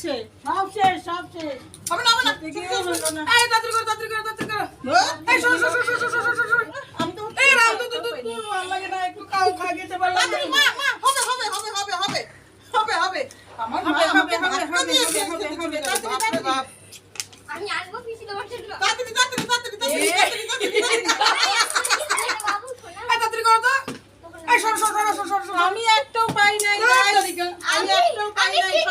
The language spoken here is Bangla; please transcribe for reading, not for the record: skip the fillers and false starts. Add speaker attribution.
Speaker 1: আসছে, সব শেষ, সব শেষ।
Speaker 2: হবে না, হবে না। এই তাড়াতাড়ি করো, তাড়াতাড়ি করো, তাড়াতাড়ি করো। এই সর, সর, সর, সর, সর, সর, সর, সর।
Speaker 1: আমি তো
Speaker 2: এই রাম, ভালো লাগে না, একটু কাউ খা খেতে পারলাম না।
Speaker 1: তাড়াতাড়ি, মা, মা, হবে, হবে, হবে, হবে, হবে, হবে, হবে। আমার মা
Speaker 2: হবে,
Speaker 1: আমাকে
Speaker 2: হবে,
Speaker 1: ধাক্কা
Speaker 2: হবে,
Speaker 1: দিয়েছে,
Speaker 2: হবে,
Speaker 1: খেতে
Speaker 2: হবে,
Speaker 1: দিতে। তাড়াতাড়ি,
Speaker 2: বাপরে
Speaker 1: তাড়াতাড়ি।
Speaker 2: বাপ।
Speaker 3: আমি আসবো পিসি তোমার জন্য।
Speaker 1: তাড়াতাড়ি, তাড়াতাড়ি, তাড়াতাড়ি, তাড়াতাড়ি, তাড়াতাড়ি, তাড়াতাড়ি।
Speaker 3: বাবু শোনা।
Speaker 2: এই তাড়াতাড়ি করো তো। এই সর, সর, সর, সর, সর, সর।
Speaker 1: আমি একটাও পাই নাই,
Speaker 2: তাড়াতাড়ি
Speaker 1: guys।
Speaker 2: করো।
Speaker 1: আমি একটাও পাই নাই।